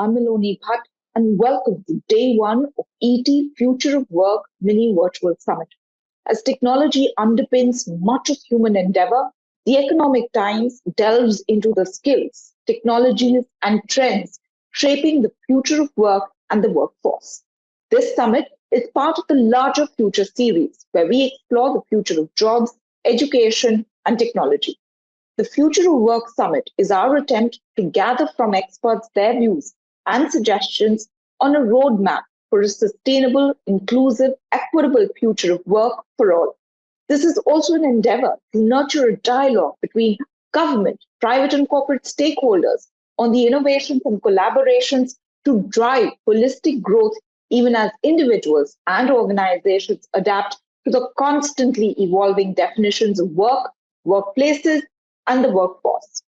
I'm Maloni Bhatt, and welcome to day one of ET Future of Work Mini Virtual Summit. As technology underpins much of human endeavor, the Economic Times delves into the skills, technologies, and trends shaping the future of work and the workforce. This summit is part of the larger Future series, where we explore the future of jobs, education, and technology. The Future of Work Summit is our attempt to gather from experts their views and suggestions on a roadmap for a sustainable, inclusive, equitable future of work for all. This is also an endeavor to nurture a dialogue between government, private, and corporate stakeholders on the innovations and collaborations to drive holistic growth, even as individuals and organizations adapt to the constantly evolving definitions of work, workplaces, and the workforce.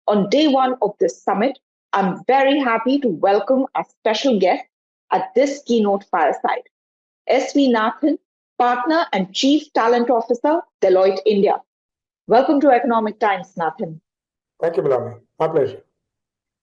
On day one of this summit, I'm very happy to welcome our special guest at this keynote fireside, S.V. Nathan, Partner and Chief Talent Officer, Deloitte India. Welcome to Economic Times, Nathan. Thank you, Malami. My pleasure.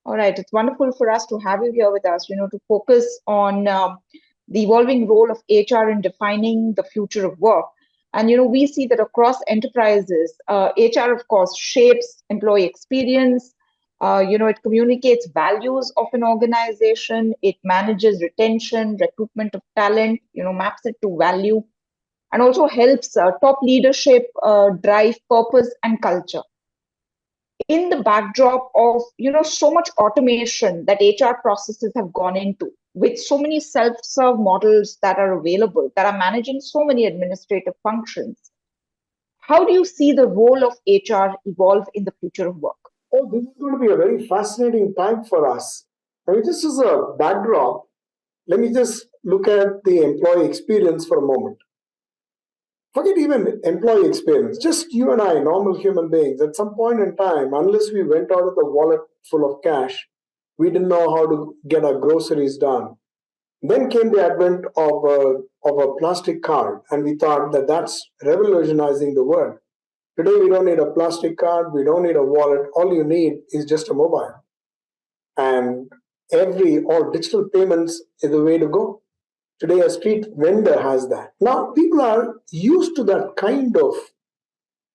All right, it's wonderful for us to have you here with us, to focus on the evolving role of HR in defining the future of work. And, we see that across enterprises, HR, of course, shapes employee experience. It communicates values of an organization. It manages retention, recruitment of talent, maps it to value, and also helps top leadership drive purpose and culture. In the backdrop of, so much automation that HR processes have gone into, with so many self-serve models that are available, that are managing so many administrative functions, how do you see the role of HR evolve in the future of work? Oh, this is going to be a very fascinating time for us. I mean, this is a backdrop. Let me just look at the employee experience for a moment. Forget even employee experience, just you and I, normal human beings, at some point in time, unless we went out of the wallet full of cash, we didn't know how to get our groceries done. Then came the advent of a plastic card, and we thought that that's revolutionizing the world. Today, we don't need a plastic card, we don't need a wallet, all you need is just a mobile. And all digital payments is the way to go. Today, a street vendor has that. Now, people are used to that kind of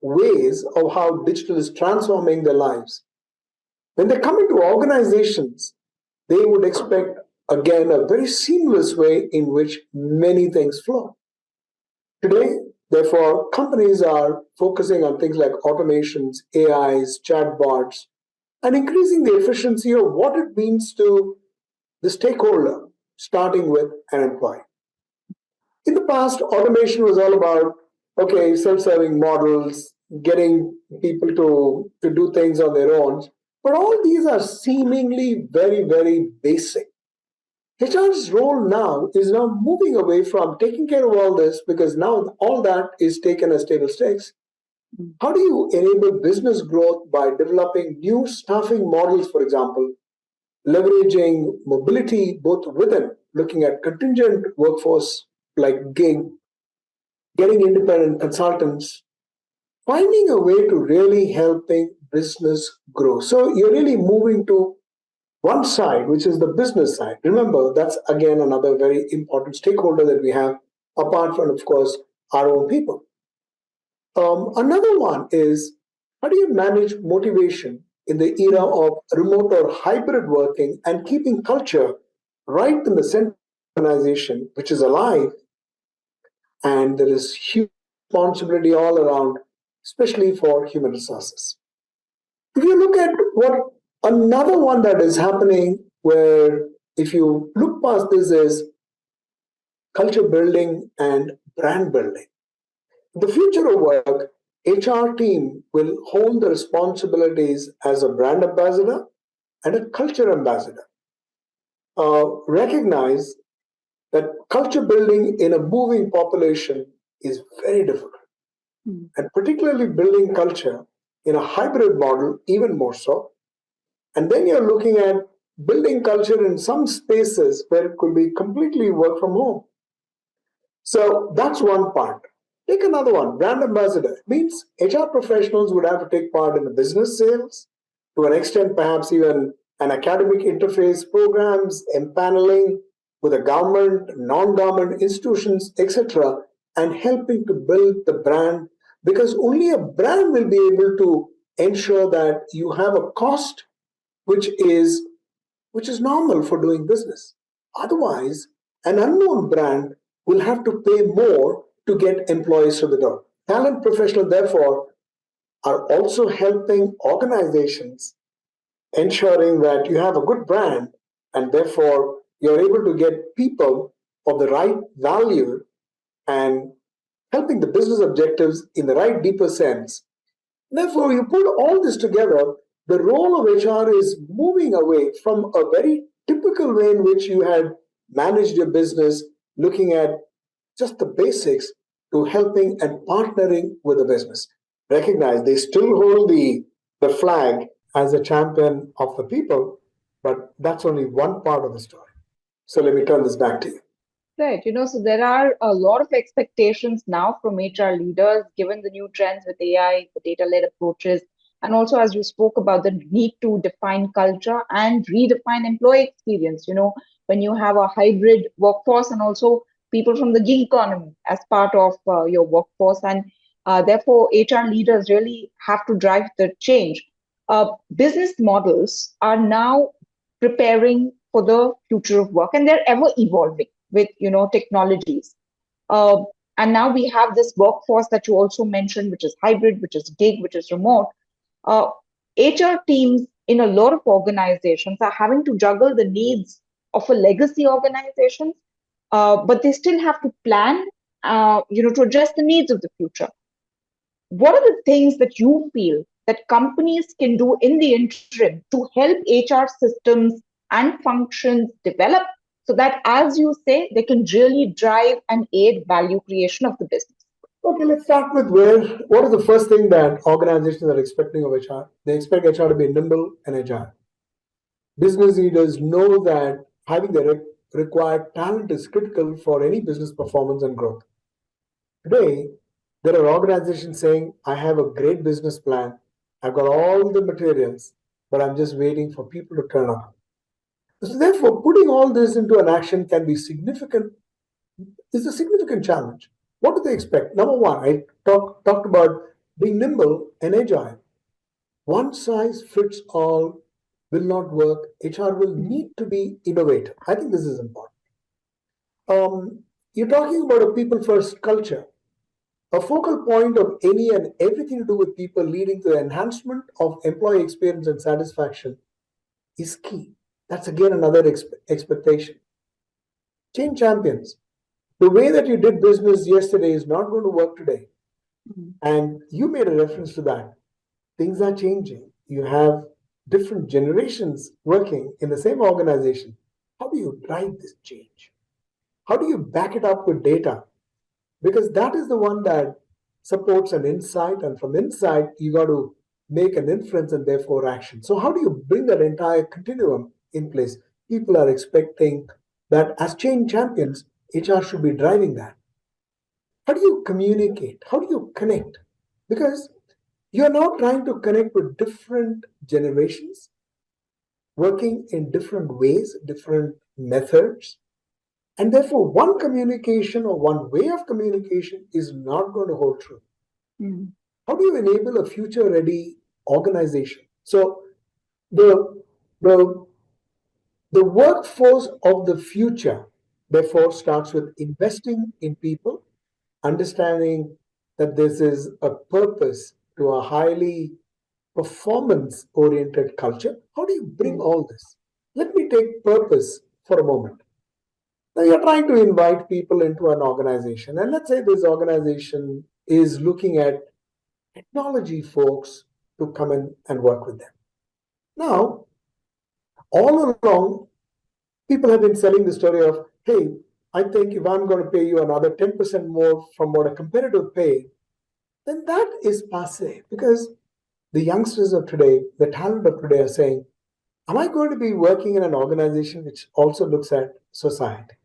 ways of how digital is transforming their lives. When they come into organizations, they would expect, again, a very seamless way in which many things flow. Today, therefore, companies are focusing on things like automations, AIs, chatbots, and increasing the efficiency of what it means to the stakeholder, starting with an employee. In the past, automation was all about, self-serving models, getting people to do things on their own. But all these are seemingly very, very basic. HR's role now is now moving away from taking care of all this, because now all that is taken as table stakes. How do you enable business growth by developing new staffing models, for example, leveraging mobility both within, looking at contingent workforce like gig, getting independent consultants, finding a way to really helping business grow. So you're really moving to one side, which is the business side. Remember, that's again another very important stakeholder that we have, apart from, of course, our own people. Another one is, how do you manage motivation in the era of remote or hybrid working and keeping culture right in the center of the organization, which is alive, and there is huge responsibility all around, especially for human resources. If you look at what another one that is happening, where if you look past this, is culture building and brand building. In the future of work, HR team will hold the responsibilities as a brand ambassador and a culture ambassador. Recognize that culture building in a moving population is very difficult. And particularly building culture in a hybrid model, even more so. And then you're looking at building culture in some spaces where it could be completely work from home. So that's one part. Take another one, brand ambassador. It means HR professionals would have to take part in the business sales, to an extent perhaps even and academic interface programs, empaneling with the government, non-government institutions, etc., and helping to build the brand, because only a brand will be able to ensure that you have a cost which is which is normal for doing business. Otherwise, an unknown brand will have to pay more to get employees to the door. Talent professionals, therefore, are also helping organizations ensuring that you have a good brand and therefore you're able to get people of the right value and helping the business objectives in the right deeper sense. Therefore, you put all this together, the role of HR is moving away from a very typical way in which you had managed your business, looking at just the basics, to helping and partnering with the business. Recognize they still hold the flag as a champion of the people, but that's only one part of the story. So let me turn this back to you. Right. So there are a lot of expectations now from HR leaders, given the new trends with AI, the data-led approaches, and also as you spoke about the need to define culture and redefine employee experience. When you have a hybrid workforce and also people from the gig economy as part of your workforce, and therefore HR leaders really have to drive the change. Business models are now preparing for the future of work, and they're ever evolving with technologies. uh, and now we have this workforce that you also mentioned, which is hybrid, which is gig, which is remote. uh, HR teams in a lot of organizations are having to juggle the needs of a legacy organization, but they still have to plan to address the needs of the future. What are the things that you feel that companies can do in the interim to help HR systems and functions develop so that, as you say, they can really drive and aid value creation of the business? Okay, let's start with what is the first thing that organizations are expecting of HR? They expect HR to be nimble and agile. Business leaders know that having the required talent is critical for any business performance and growth. Today, there are organizations saying, I have a great business plan, I've got all the materials, but I'm just waiting for people to turn up. So therefore, putting all this into an action can be significant, is a significant challenge. What do they expect? Number one, I talked about being nimble and agile. One size fits all will not work. HR will Mhm. need to be innovative. I think this is important. You're talking about a people first culture. A focal point of any and everything to do with people leading to the enhancement of employee experience and satisfaction is key. That's again another expectation. Change champions. The way that you did business yesterday is not going to work today. Mhm. And you made a reference to that. Things are changing. You have different generations working in the same organization. How do you drive this change? How do you back it up with data? Because that is the one that supports an insight, and from insight, you got to make an inference and therefore action. So, how do you bring that entire continuum in place? People are expecting that as change champions, HR should be driving that. How do you communicate? How do you connect? Because you're now trying to connect with different generations working in different ways, different methods, and therefore one communication or one way of communication is not going to hold true. Mhm. How do you enable a future ready organization? So the the the workforce of the future therefore starts with investing in people, understanding that this is a purpose to a highly performance oriented culture. How do you bring Mhm. all this? Let me take purpose for a moment. Now you're trying to invite people into an organization, and let's say this organization is looking at technology folks to come in and work with them. Now, all along, people have been selling the story of, hey, I think if I'm going to pay you another 10% more from what a competitor paid, then that is passe, because the youngsters of today, the talent of today are saying, am I going to be working in an organization which also looks at society?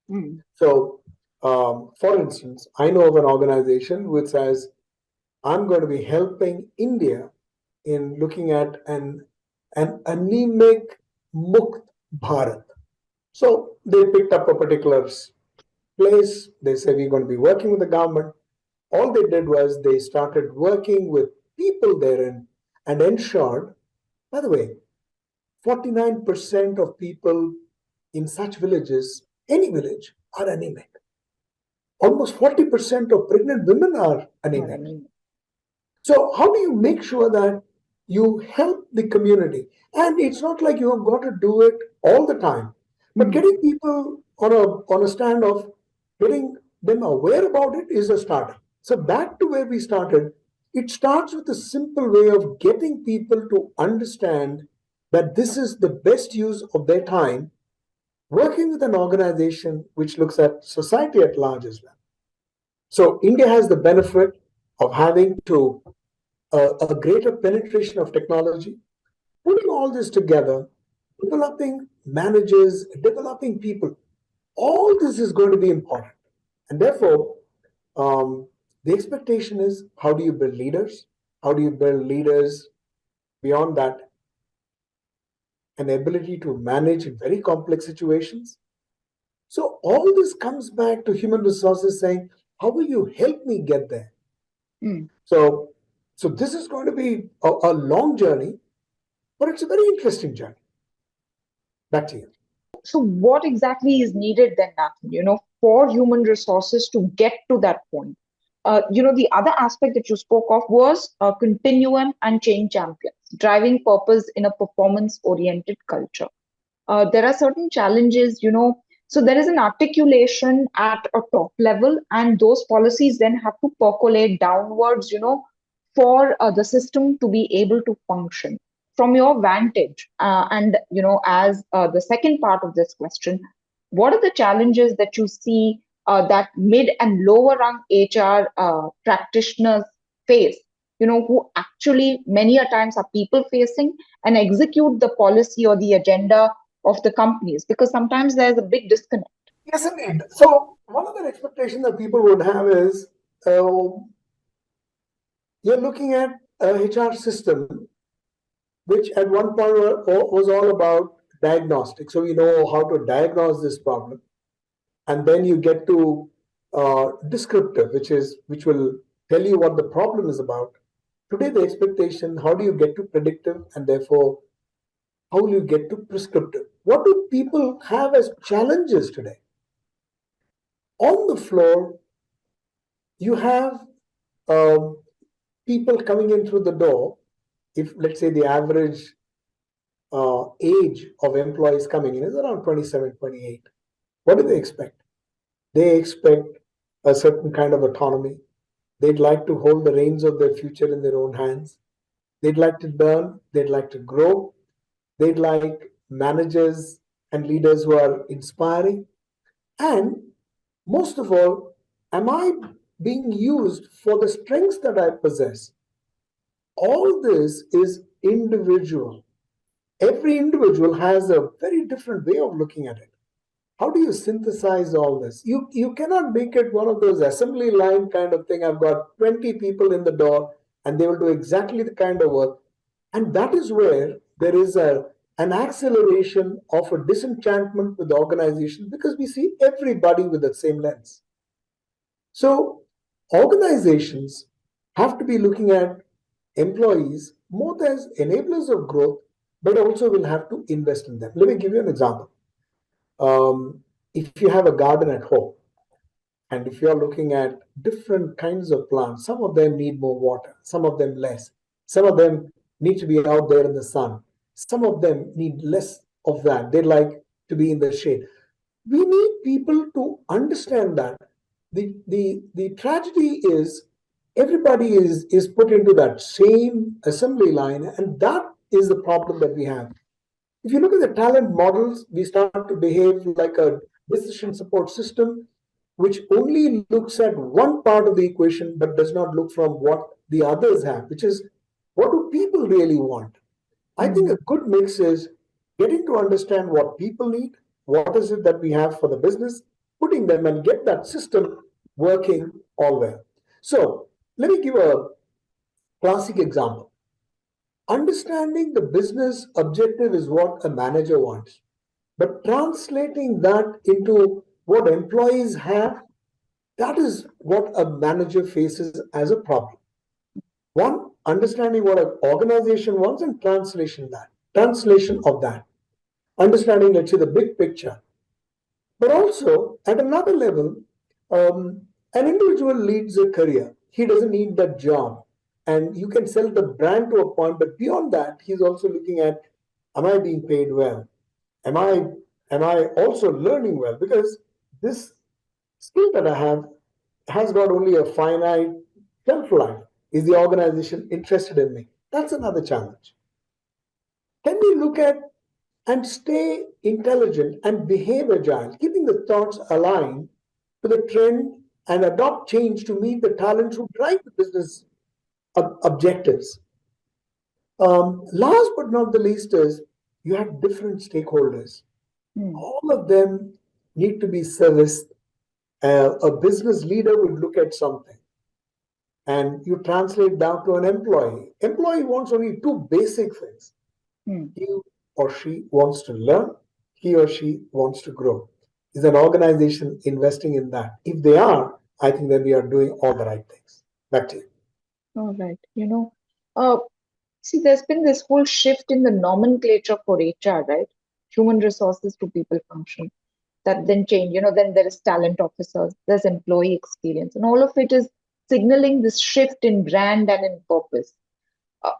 Mhm. So, for instance, I know of an organization which says, I'm going to be helping India in looking at an anemic Mukt Bharat. So they picked up a particular place. They said, we're going to be working with the government. All they did was they started working with people therein and ensured, by the way, 49% of people in such villages, any village, are anemic. Almost 40% of pregnant women are anemic. So, how do you make sure that you help the community? And it's not like you have got to do it all the time, but getting people on a stand of getting them aware about it is a start. So, back to where we started, it starts with a simple way of getting people to understand that this is the best use of their time working with an organization which looks at society at large as well. So, India has the benefit of having to a greater penetration of technology, putting all this together, developing managers, developing people. All this is going to be important. And therefore, the expectation is how do you build leaders? How do you build leaders beyond that? An ability to manage very complex situations. So, all this comes back to human resources saying, how will you help me get there? So, so this is going to be a long journey, but it's a very interesting journey. Back to you. So what exactly is needed then, Nathan, for human resources to get to that point? The other aspect that you spoke of was continuum and change champions, driving purpose in a performance-oriented culture. There are certain challenges, so there is an articulation at a top level, and those policies then have to percolate downwards, for the system to be able to function. From your vantage, and as the second part of this question, what are the challenges that you see that mid and lower rung HR practitioners face? Who actually many a times are people facing and execute the policy or the agenda of the companies, because sometimes there's a big disconnect. Yes, indeed. So one of the expectations that people would have is you're looking at a HR system which at one point was all about diagnostic. So we know how to diagnose this problem, and then you get to descriptive, which will tell you what the problem is about. Today, the expectation: how do you get to predictive, and therefore how will you get to prescriptive? What do people have as challenges today? On the floor, you have um, people coming in through the door. If let's say the average age of employees coming in is around 27, 28, what do they expect? They expect a certain kind of autonomy. They'd like to hold the reins of their future in their own hands. They'd like to learn. They'd like to grow. They'd like managers and leaders who are inspiring. And most of all, am I being used for the strengths that I possess? All this is individual. Every individual has a very different way of looking at it. How do you synthesize all this? You cannot make it one of those assembly line kind of thing. I've got 20 people in the door and they will do exactly the kind of work. And that is where there is an acceleration of a disenchantment with the organization because we see everybody with the same lens. So organizations have to be looking at employees more as enablers of growth, but also will have to invest in them. Let me give you an example. If you have a garden at home, and if you're looking at different kinds of plants, some of them need more water, some of them less. Some of them need to be out there in the sun. Some of them need less of that. They like to be in the shade. We need people to understand that the tragedy is everybody is put into that same assembly line, and that is the problem that we have. If you look at the talent models, we start to behave like a decision support system, which only looks at one part of the equation but does not look from what the others have, which is what do people really want? I think a good mix is getting to understand what people need, what is it that we have for the business, putting them and get that system working all well. So let me give a classic example. Understanding the business objective is what a manager wants. But translating that into what employees have, that is what a manager faces as a problem. One, understanding what an organization wants and translation of that. Understanding, let's say, the big picture. But also, at another level, an individual leads a career. He doesn't need that job. And you can sell the brand to a point, but beyond that, he's also looking at, am I being paid well? Am I am I also learning well? Because this skill that I have has got only a finite shelf life. Is the organization interested in me? That's another challenge. Can we look at and stay intelligent and behave agile, keeping the thoughts aligned to the trend and adopt change to meet the talents who drive the business objectives? Last but not the least is you have different stakeholders. Hmm. All of them need to be serviced. A business leader would look at something and you translate down to an employee. Employee wants only two basic things. Hmm. He or she wants to learn, he or she wants to grow. Is an organization investing in that? If they are, I think that we are doing all the right things. Back to you. All right. Uh, See, there's been this whole shift in the nomenclature for HR, right? Human resources to people function. That then change. Then there is talent officers, there's employee experience, and all of it is signaling this shift in brand and in purpose.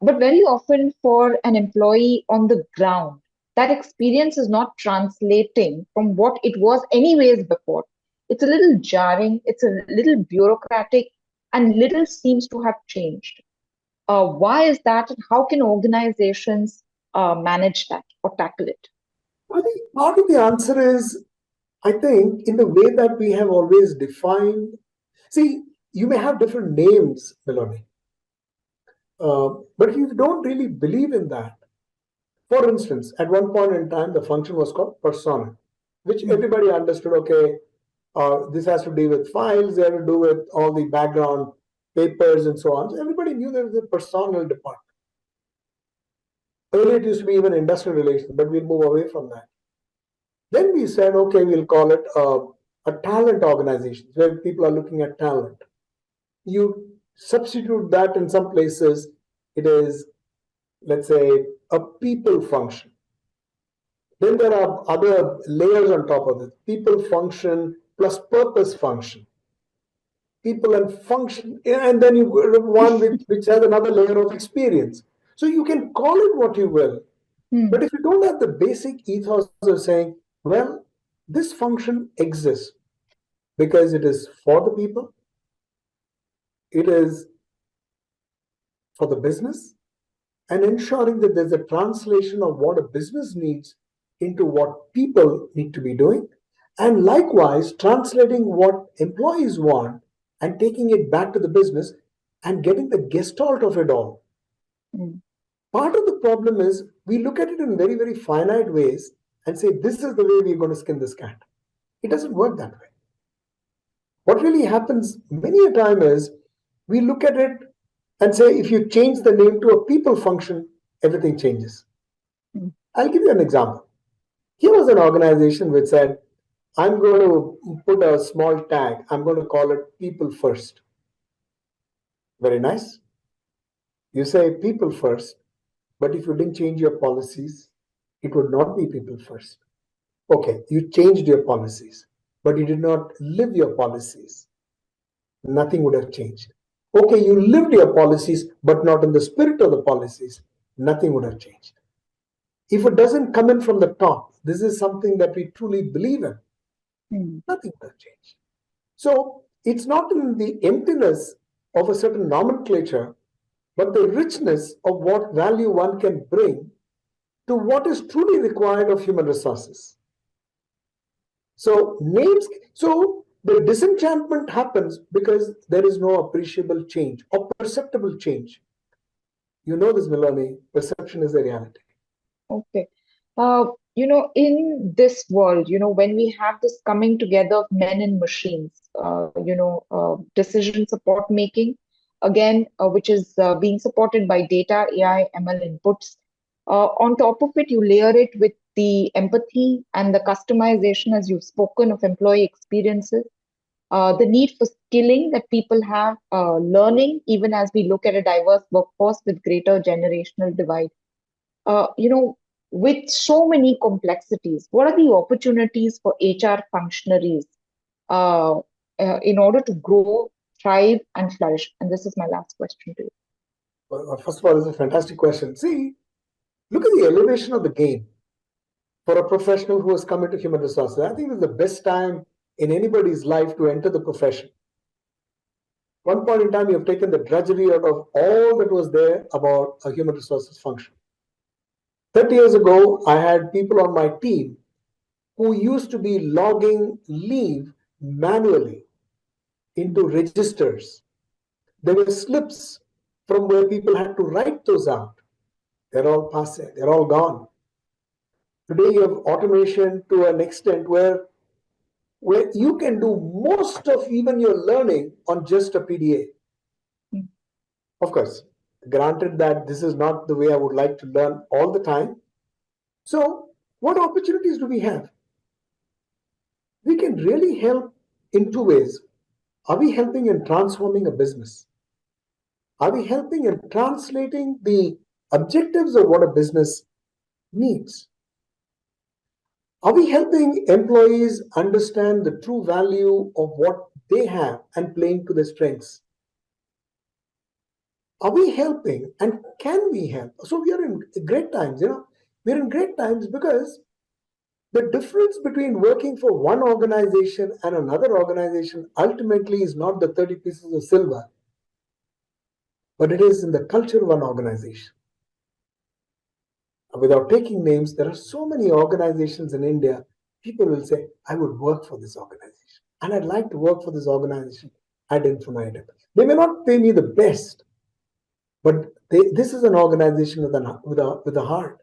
But very often for an employee on the ground, that experience is not translating from what it was anyways before. It's a little jarring, it's a little bureaucratic, and little seems to have changed. Why is that, and how can organizations manage that or tackle it? I think part of the answer is, I think, in the way that we have always defined. See, you may have different names, Melanie, but you don't really believe in that. For instance, at one point in time, the function was called persona, which Hmm. everybody understood. Okay, this has to do with files, they have to do with all the background papers and so on. So everybody knew there was a personal department. Earlier, it used to be even industrial relations, but we'll move away from that. Then we said, okay, we'll call it a talent organization where people are looking at talent. You substitute that in some places, it is, let's say, a people function. Then there are other layers on top of it, people function plus purpose function. People and function, and then you go to one which has another layer of experience. So you can call it what you will, Hmm. but if you don't have the basic ethos of saying, well, this function exists because it is for the people, it is for the business, and ensuring that there's a translation of what a business needs into what people need to be doing, and likewise translating what employees want and taking it back to the business and getting the gestalt of it all. Hmm. Part of the problem is we look at it in very, very finite ways and say, this is the way we're going to skin this cat. It doesn't work that way. What really happens many a time is we look at it and say, if you change the name to a people function, everything changes. Hmm. I'll give you an example. Here was an organization which said, I'm going to put a small tag, I'm going to call it people first. Very nice. You say people first, but if you didn't change your policies, it would not be people first. Okay, you changed your policies, but you did not live your policies. Nothing would have changed. Okay, you lived your policies, but not in the spirit of the policies. Nothing would have changed. If it doesn't come in from the top, this is something that we truly believe in, Hmm. nothing would have changed. So it's not in the emptiness of a certain nomenclature, but the richness of what value one can bring to what is truly required of human resources. So names, so the disenchantment happens because there is no appreciable change or perceptible change. You know this, Milani, perception is the reality. Okay. In this world, when we have this coming together of men and machines, decision support making, again, which is being supported by data, AI, ML inputs. On top of it, you layer it with the empathy and the customization, as you've spoken, of employee experiences, the need for skilling that people have, learning, even as we look at a diverse workforce with greater generational divide. You know, with so many complexities, what are the opportunities for HR functionaries uh, in order to grow, thrive, and flourish? And this is my last question to you. Well, first of all, it's a fantastic question. See, look at the elevation of the game for a professional who has come into human resources. I think it's the best time in anybody's life to enter the profession. One point in time, you have taken the drudgery out of all that was there about a human resources function. 30 years ago, I had people on my team who used to be logging leave manually into registers. There were slips from where people had to write those out. They're all passé, they're all gone. Today, you have automation to an extent where you can do most of even your learning on just a PDA. Mm. Of course, granted that this is not the way I would like to learn all the time. So, what opportunities do we have? We can really help in two ways. Are we helping in transforming a business? Are we helping in translating the objectives of what a business needs? Are we helping employees understand the true value of what they have and playing to their strengths? Are we helping and can we help? So we are in great times, we're in great times because the difference between working for one organization and another organization ultimately is not the 30 pieces of silver, but it is in the culture of an organization. Without taking names, there are so many organizations in India. People will say, I would work for this organization and I'd like to work for this organization ad infinitum. They may not pay me the best, but this is an organization with a heart.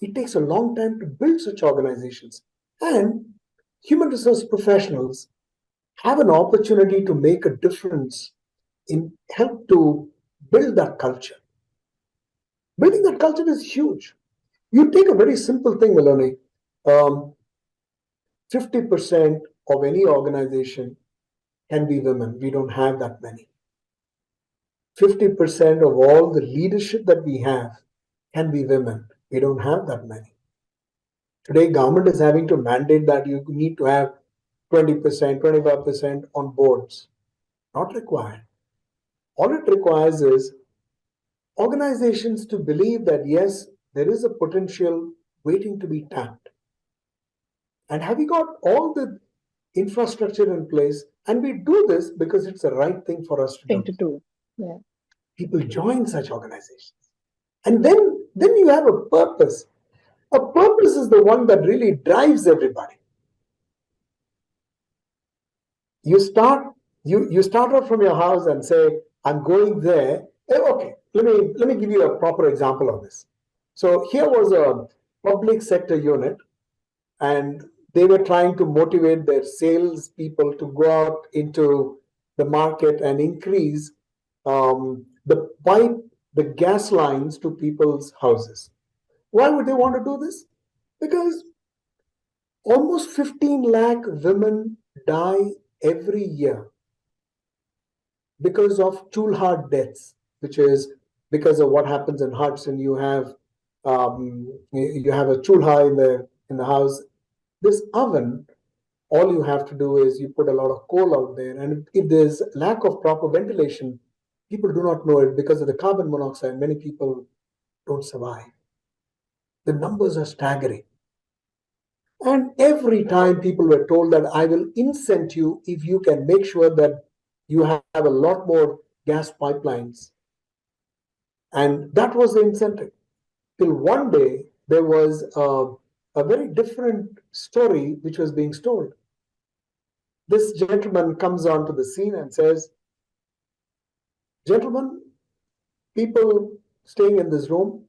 It takes a long time to build such organizations. And human resource professionals have an opportunity to make a difference in help to build that culture. Building that culture is huge. You take a very simple thing, Maloney. 50% of any organization can be women. We don't have that many. 50% of all the leadership that we have can be women. We don't have that many. Today, government is having to mandate that you need to have 20%, 25% on boards. Not required. All it requires is organizations to believe that yes, there is a potential waiting to be tapped. And have we got all the infrastructure in place? And we do this because it's the right thing for us to Thing do. to do. Yeah. People join such organizations. And then you have a purpose. A purpose is the one that really drives everybody. You start you start out from your house and say, I'm going there. Okay, let me give you a proper example of this. So here was a public sector unit, and they were trying to motivate their sales people to go out into the market and increase the pipe, the gas lines to people's houses. Why would they want to do this? Because almost 15 lakh women die every year because of chulha deaths, which is because of what happens in huts, and you have a chulha in the house. This oven, all you have to do is you put a lot of coal out there, and if there's lack of proper ventilation, people do not know it because of the carbon monoxide. Many people don't survive. The numbers are staggering. And every time people were told that I will incent you if you can make sure that you have a lot more gas pipelines. And that was the incentive. Till one day, there was a very different story which was being told. This gentleman comes onto the scene and says, gentlemen, people staying in this room,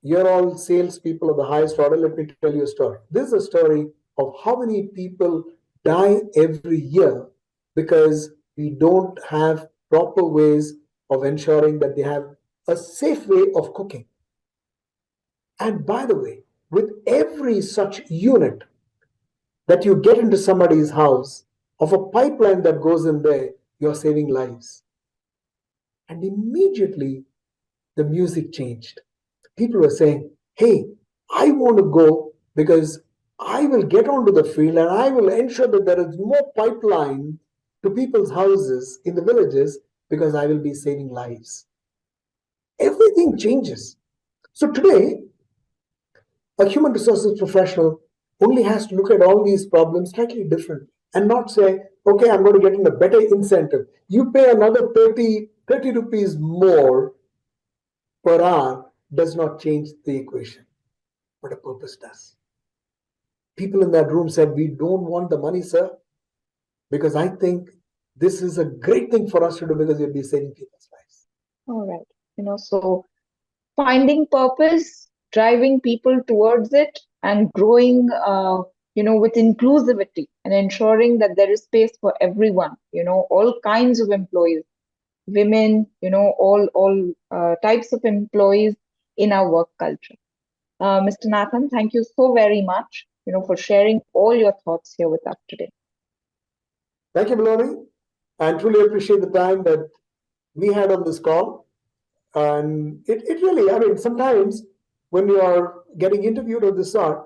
you're all salespeople of the highest order. Let me tell you a story. This is a story of how many people die every year because we don't have proper ways of ensuring that they have a safe way of cooking. And by the way, with every such unit that you get into somebody's house, of a pipeline that goes in there, you're saving lives. And immediately the music changed. People were saying, hey, I want to go because I will get onto the field and I will ensure that there is more pipeline to people's houses in the villages because I will be saving lives. Everything changes. So today, a human resources professional only has to look at all these problems slightly different and not say, okay, I'm going to get in a better incentive. You pay another 30 rupees more per hour does not change the equation, but a purpose does. People in that room said, we don't want the money, sir, because I think this is a great thing for us to do because we'll be saving people's lives. All right. So finding purpose, driving people towards it, and growing, with inclusivity and ensuring that there is space for everyone, all kinds of employees, women, all types of employees in our work culture. Mr. Nathan, thank you so very much, for sharing all your thoughts here with us today. Thank you, Maloney. And truly appreciate the time that we had on this call. And it really, I mean, sometimes when you are getting interviewed of this sort,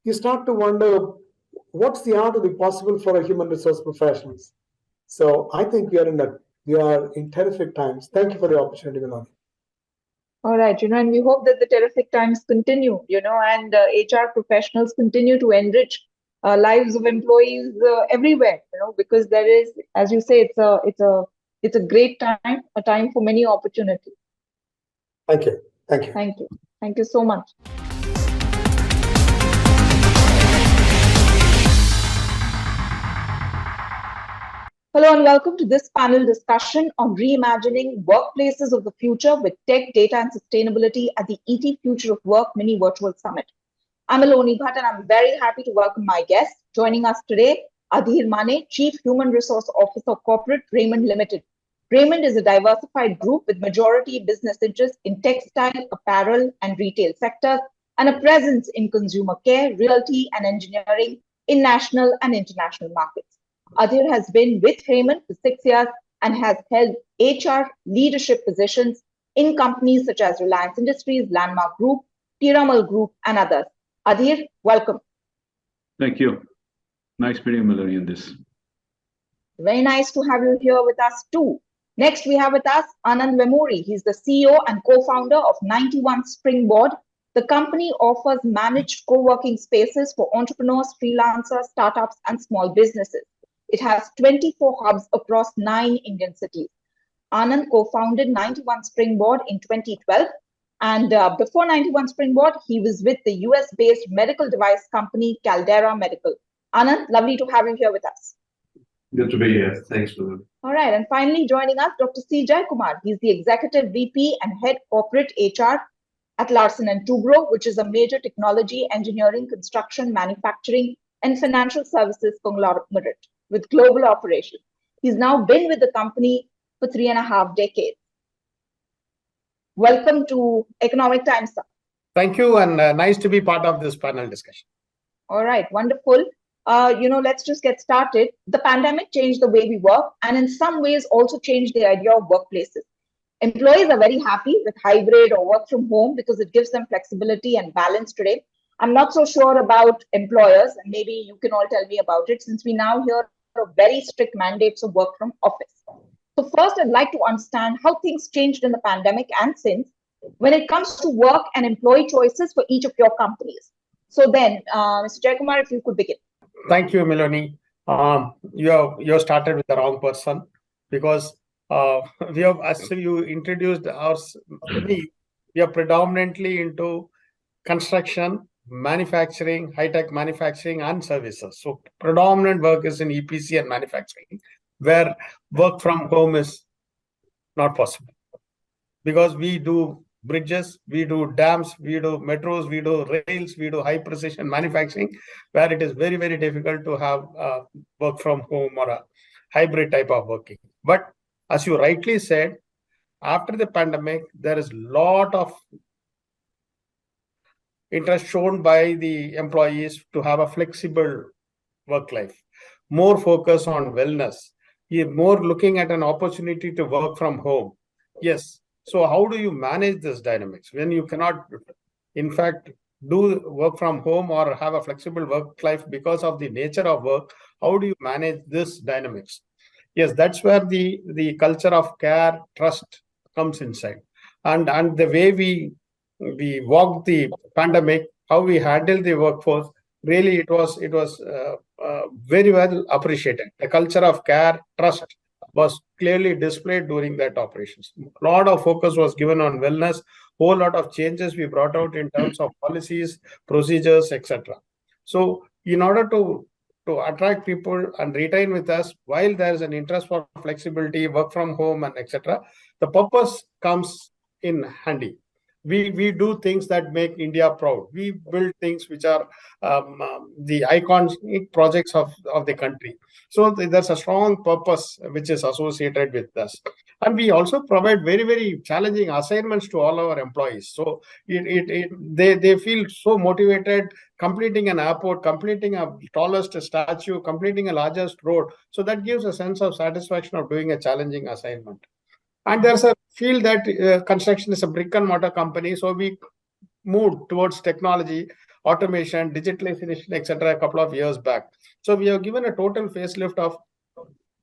you start to wonder what's the art of the possible for a human resource professionals. So I think we are in terrific times. Thank you for the opportunity, Maloney. All right, and we hope that the terrific times continue, and HR professionals continue to enrich lives of employees everywhere, because there is, as you say, it's a great time, a time for many opportunities. Thank you. Thank you. Thank you. Thank you so much. Hello and welcome to this panel discussion on reimagining workplaces of the future with tech, data and sustainability at the ET Future of Work Mini Virtual Summit. I'm Maloney Bhatt and I'm very happy to welcome my guest. Joining us today, Adhir Mane, Chief Human Resource Officer Corporate, Raymond Ltd. Raymond is a diversified group with majority business interests in textile, apparel and retail sectors and a presence in consumer care, realty and engineering in national and international markets. Adhir has been with Raymond for 6 years and has held HR leadership positions in companies such as Reliance Industries, Landmark Group, Piramal Group, and others. Adhir, welcome. Thank you. Nice meeting Mallory in this. Very nice to have you here with us too. Next, we have with us Anand Vemuri. He's the CEO and co-founder of 91 Springboard. The company offers managed co-working spaces for entrepreneurs, freelancers, startups, and small businesses. It has 24 hubs across 9 Indian cities. Anand co-founded 91 Springboard in 2012. And before 91 Springboard, he was with the US-based medical device company Caldera Medical. Anand, lovely to have you here with us. Good to be here. Thanks for that. All right. And finally joining us, Dr. C. Jayakumar. He's the Executive VP and Head Corporate HR at Larsen Toubro, which is a major technology, engineering, construction, manufacturing, and financial services conglomerate with global operations. He's now been with the company for 3.5 decades. Welcome to Economic Times, sir. Thank you, and nice to be part of this panel discussion. All right, wonderful. Let's just get started. The pandemic changed the way we work and in some ways also changed the idea of workplaces. Employees are very happy with hybrid or work from home because it gives them flexibility and balance today. I'm not so sure about employers, and maybe you can all tell me about it since we now hear of very strict mandates of work from office. So first, I'd like to understand how things changed in the pandemic and since when it comes to work and employee choices for each of your companies. So then, Mr. Jayakumar, if you could begin. Thank you, Melanie. You started with the wrong person because we have, as you introduced us, we are predominantly into construction, manufacturing, high-tech manufacturing, and services. So predominant work is in EPC and manufacturing, where work from home is not possible because we do bridges, we do dams, we do metros, we do rails, we do high precision manufacturing, where it is very, very difficult to have work from home or a hybrid type of working. But as you rightly said, after the pandemic, there is a lot of interest shown by the employees to have a flexible work life, more focus on wellness, more looking at an opportunity to work from home. Yes. So how do you manage this dynamics when you cannot, in fact, do work from home or have a flexible work life because of the nature of work? How do you manage this dynamics? Yes, that's where the culture of care, trust comes inside, and the way we walked the pandemic, how we handled the workforce. Really, it was very well appreciated. The culture of care, trust was clearly displayed during that operations. A lot of focus was given on wellness. Whole lot of changes we brought out in terms of policies, procedures, etc. So, in order to attract people and retain with us, while there is an interest for flexibility, work from home, and etc., the purpose comes in handy. We do things that make India proud. We build things which are the iconic projects of the country. So there's a strong purpose which is associated with us. And we also provide very, very challenging assignments to all our employees. So they feel so motivated completing an airport, completing a tallest statue, completing a largest road. So that gives a sense of satisfaction of doing a challenging assignment. And there's a feel that construction is a brick and mortar company, so we moved towards technology, automation, digitalization, etc. a couple of years back. So we have given a total facelift of,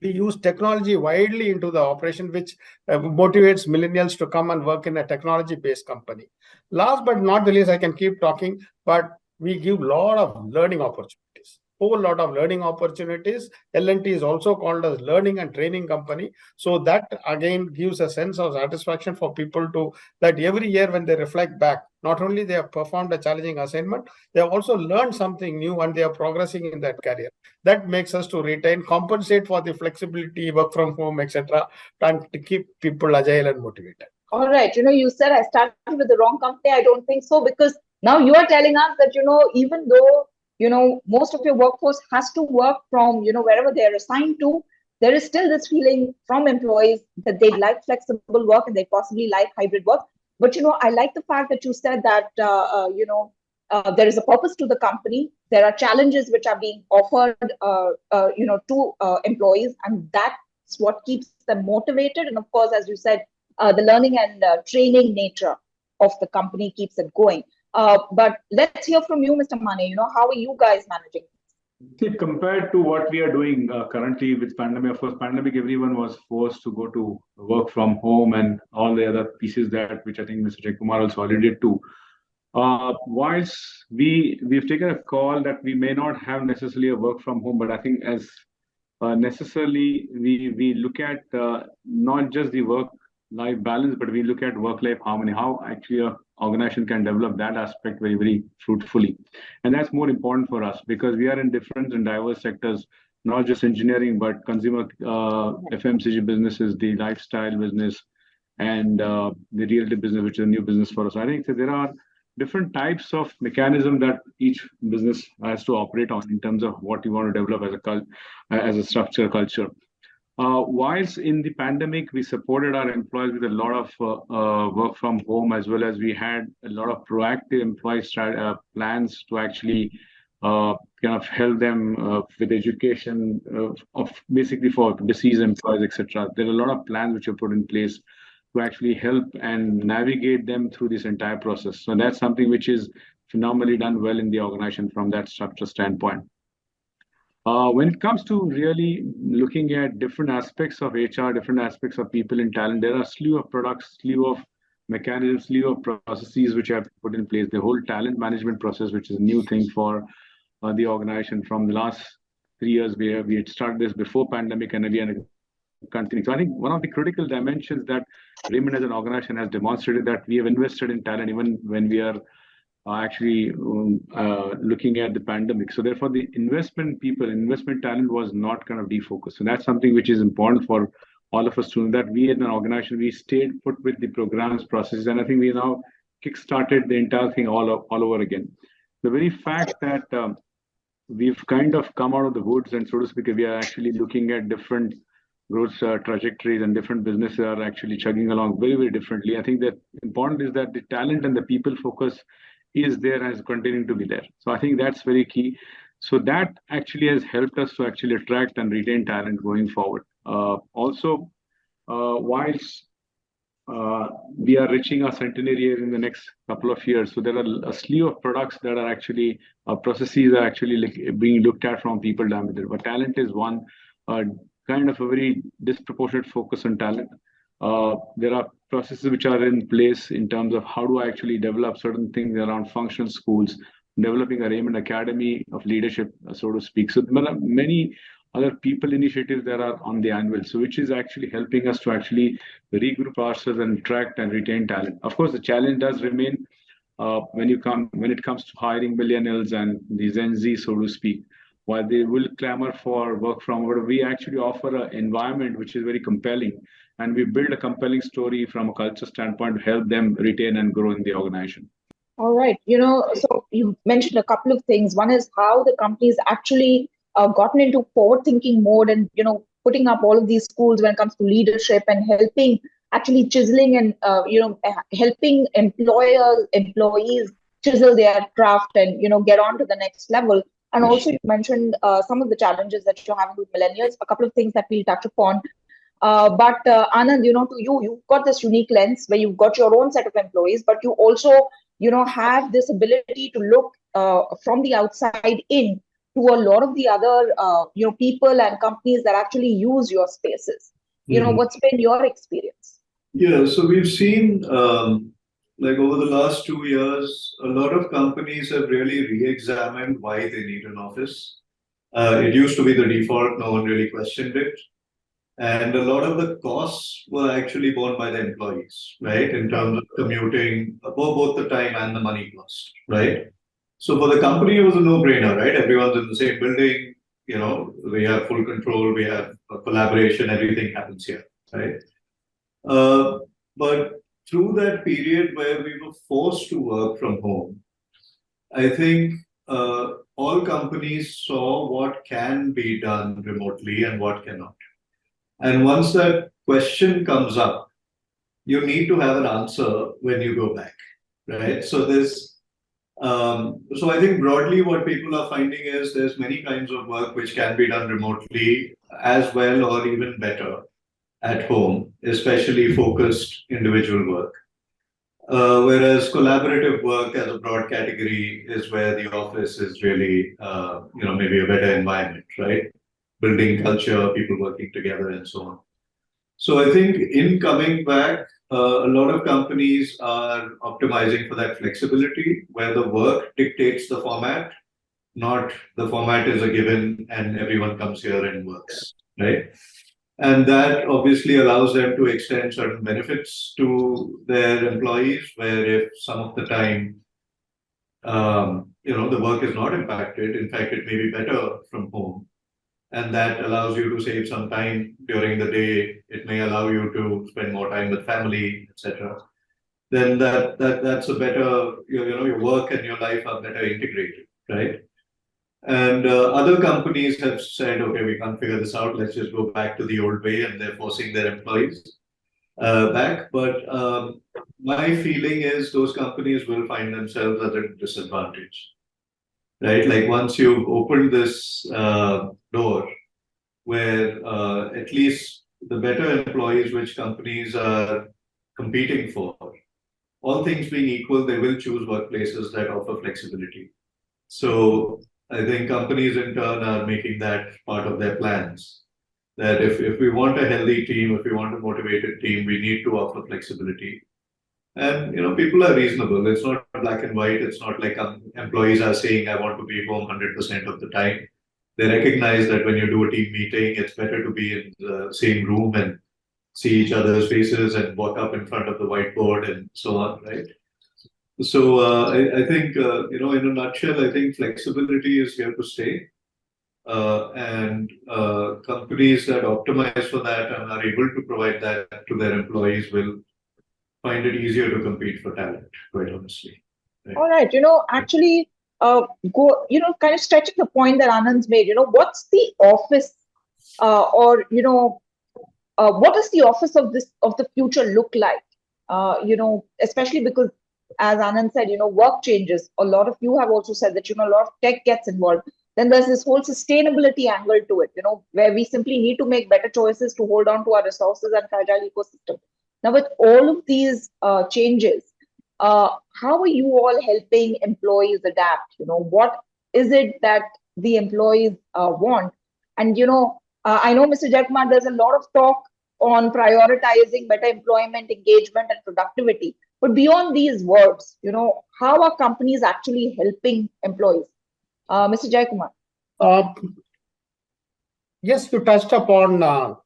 we use technology widely into the operation, which motivates millennials to come and work in a technology-based company. Last but not the least, I can keep talking, but we give a lot of learning opportunities. Whole lot of learning opportunities. L&T is also called as learning and training company. So that again gives a sense of satisfaction for people to, that every year when they reflect back, not only they have performed a challenging assignment, they have also learned something new and they are progressing in that career. That makes us to retain, compensate for the flexibility, work from home, etc., and to keep people agile and motivated. All right. You said I started with the wrong company. I don't think so, because now you are telling us that, even though, most of your workforce has to work from, wherever they're assigned to, there is still this feeling from employees that they like flexible work and they possibly like hybrid work. But, I like the fact that you said that, there is a purpose to the company. There are challenges which are being offered, to employees, and that's what keeps them motivated. And of course, as you said, the learning and training nature of the company keeps it going. But let's hear from you, Mr. Mane. How are you guys managing? See, compared to what we are doing currently with pandemic, of course, pandemic, everyone was forced to go to work from home and all the other pieces that, which I think Mr. Jayakumar also alluded to. Whilst we've taken a call that we may not have necessarily a work from home, but I think as necessarily we look at not just the work-life balance, but we look at work-life harmony, how actually a organization can develop that aspect very, very fruitfully. And that's more important for us because we are in different and diverse sectors, not just engineering, but consumer FMCG businesses, the lifestyle business, and the realty business, which is a new business for us. I think that there are different types of mechanism that each business has to operate on in terms of what you want to develop as a structure culture. Whilst in the pandemic, we supported our employees with a lot of work from home, as well as we had a lot of proactive employee plans to actually kind of help them with education of basically for deceased employees, etc. There are a lot of plans which are put in place to actually help and navigate them through this entire process. So that's something which is phenomenally done well in the organization from that structure standpoint. When it comes to really looking at different aspects of HR, different aspects of people and talent, there are a slew of products, slew of mechanisms, slew of processes which have put in place. The whole talent management process, which is a new thing for the organization from the last 3 years, we had started this before pandemic and we are continuing. So I think one of the critical dimensions that Raymond as an organization has demonstrated that we have invested in talent even when we are actually looking at the pandemic. So therefore, the investment talent was not kind of defocused. So that's something which is important for all of us to know that we as an organization, we stayed put with the programs, processes, and I think we now kickstarted the entire thing all over again. The very fact that we've kind of come out of the woods and so to speak, we are actually looking at different growth trajectories and different businesses are actually chugging along very, very differently. I think that important is that the talent and the people focus is there and is continuing to be there. So I think that's very key. So that actually has helped us to actually attract and retain talent going forward. Also, whilst we are reaching our centenary year in the next couple of years. So there are a slew of products that are actually processes are actually being looked at from people down there. But talent is one kind of a very disproportionate focus on talent. There are processes which are in place in terms of how do I actually develop certain things around functional schools, developing a Raymond Academy of leadership, so to speak. So there are many other people initiatives that are on the anvil, so which is actually helping us to actually regroup ourselves and attract and retain talent. Of course, the challenge does remain when it comes to hiring millennials and the Gen Z, so to speak. While they will clamor for work from home, we actually offer an environment which is very compelling, and we build a compelling story from a culture standpoint to help them retain and grow in the organization. All right. So you mentioned a couple of things. One is how the company's actually gotten into forward-thinking mode and, putting up all of these schools when it comes to leadership and helping actually chiseling and, helping employees chisel their craft and, get on to the next level. And also you mentioned some of the challenges that you're having with millennials, a couple of things that we'll touch upon. But Anand, to you've got this unique lens where you've got your own set of employees, but you also, have this ability to look from the outside in to a lot of the other, people and companies that actually use your spaces. What's been your experience? Yeah, so we've seen, like over the last 2 years, a lot of companies have really re-examined why they need an office. It used to be the default, no one really questioned it. And a lot of the costs were actually borne by the employees, right? In terms of commuting, both the time and the money cost, right? So for the company, it was a no-brainer, right? Everyone's in the same building, we have full control, we have a collaboration, everything happens here, right? But through that period where we were forced to work from home, I think all companies saw what can be done remotely and what cannot. And once that question comes up, you need to have an answer when you go back, right? So so I think broadly what people are finding is there's many kinds of work which can be done remotely as well or even better at home, especially focused individual work. Whereas collaborative work as a broad category is where the office is really, maybe a better environment, right? Building culture, people working together and so on. So I think in coming back, a lot of companies are optimizing for that flexibility where the work dictates the format, not the format is a given and everyone comes here and works, right? And that obviously allows them to extend certain benefits to their employees, where if some of the time, the work is not impacted, in fact, it may be better from home. And that allows you to save some time during the day. It may allow you to spend more time with family, etc. Then that's a better, your work and your life are better integrated, right? And other companies have said, okay, we can't figure this out. Let's just go back to the old way, and they're forcing their employees back. But my feeling is those companies will find themselves at a disadvantage. Right, like once you've opened this door, where at least the better employees, which companies are competing for, all things being equal, they will choose workplaces that offer flexibility. So I think companies in turn are making that part of their plans. That if we want a healthy team, if we want a motivated team, we need to offer flexibility. And people are reasonable. It's not black and white. It's not like employees are saying, I want to be home 100% of the time. They recognize that when you do a team meeting, it's better to be in the same room and see each other's faces and walk up in front of the whiteboard and so on, right? So I think, in a nutshell, I think flexibility is here to stay. And companies that optimize for that and are able to provide that to their employees will find it easier to compete for talent, quite honestly. Right? All right, actually, kind of stretching the point that Anand's made, what's the office or, what does the office of the future look like? Especially because, as Anand said, work changes. A lot of you have also said that a lot of tech gets involved. Then there's this whole sustainability angle to it, where we simply need to make better choices to hold on to our resources and fragile ecosystem. Now, with all of these changes, how are you all helping employees adapt? What is it that the employees want? And I know, Mr. Jayakumar, there's a lot of talk on prioritizing better employment, engagement, and productivity. But beyond these words, how are companies actually helping employees? Mr. Jayakumar. Uh, yes, you touched upon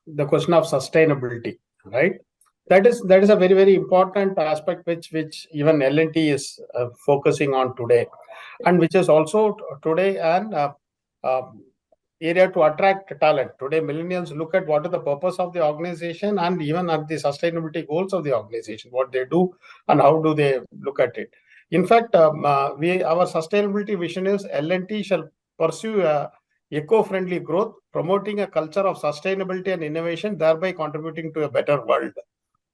the question of sustainability, right? That is a very, very important aspect which even L&T is focusing on today, and which is also today an area to attract talent. Today, millennials look at what is the purpose of the organization and even at the sustainability goals of the organization, what they do and how do they look at it. In fact, our sustainability vision is L&T shall pursue eco-friendly growth, promoting a culture of sustainability and innovation, thereby contributing to a better world.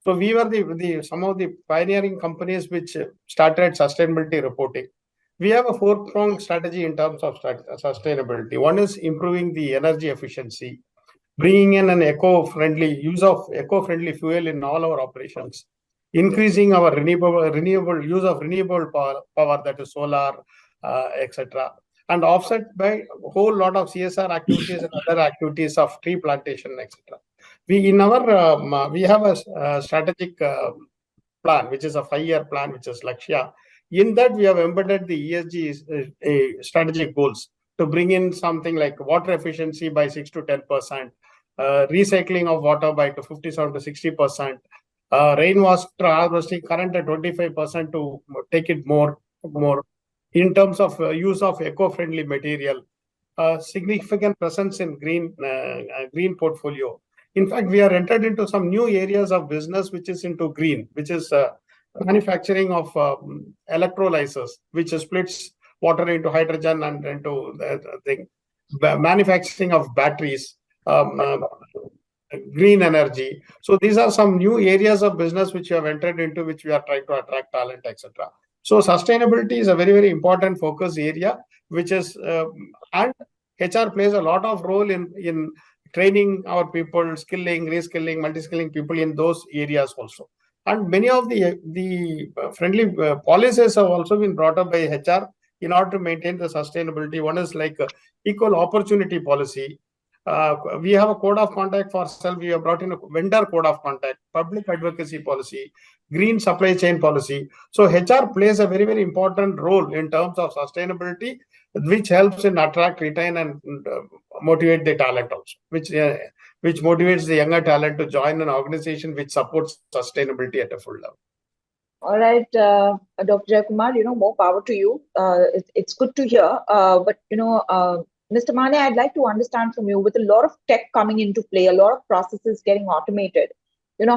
So we were some of the pioneering companies which started sustainability reporting. We have a four-pronged strategy in terms of sustainability. One is improving the energy efficiency, bringing in an use of eco-friendly fuel in all our operations, increasing our renewable use of renewable power, that is solar, etc., and offset by a whole lot of CSR activities and other activities of tree plantation, etc. We have a strategic plan, which is a 5-year plan, which is Lakshya. In that, we have embedded the ESG strategic goals to bring in something like water efficiency by 6 to 10%, recycling of water by 57 to 60%, rainwater harvesting current at 25% to take it more. In terms of use of eco-friendly material, significant presence in green portfolio. In fact, we are entered into some new areas of business which is into green, which is manufacturing of electrolyzers, which splits water into hydrogen and into manufacturing of batteries, green energy. So these are some new areas of business which we have entered into, which we are trying to attract talent, etc. So sustainability is a very, very important focus area, which is and HR plays a lot of role in training our people, skilling, reskilling, multi-skilling people in those areas also. And many of the friendly policies have also been brought up by HR in order to maintain the sustainability. One is like equal opportunity policy. We have a code of conduct for self. We have brought in a vendor code of conduct, public advocacy policy, green supply chain policy. So HR plays a very, very important role in terms of sustainability, which helps in attract, retain, and motivate the talent also, which motivates the younger talent to join an organization which supports sustainability at a full level. All right, Dr. Jayakumar, more power to you. It's good to hear. But, Mr. Mane, I'd like to understand from you, with a lot of tech coming into play, a lot of processes getting automated,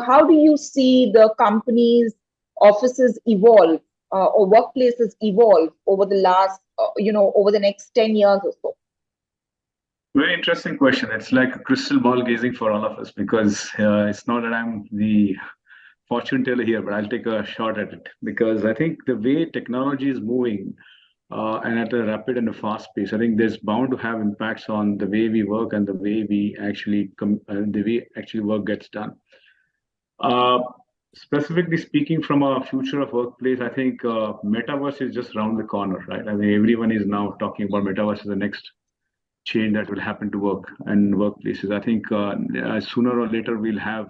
how do you see the company's offices evolve or workplaces evolve over the last, over the next 10 years or so? Very interesting question. It's like a crystal ball gazing for all of us, because it's not that I'm the fortune teller here, but I'll take a shot at it, because I think the way technology is moving and at a rapid and a fast pace, I think there's bound to have impacts on the way we work and the way we actually work gets done. Specifically speaking, from a future of workplace, I think metaverse is just around the corner, right? I mean, everyone is now talking about metaverse as the next change that will happen to work and workplaces. I think sooner or later we'll have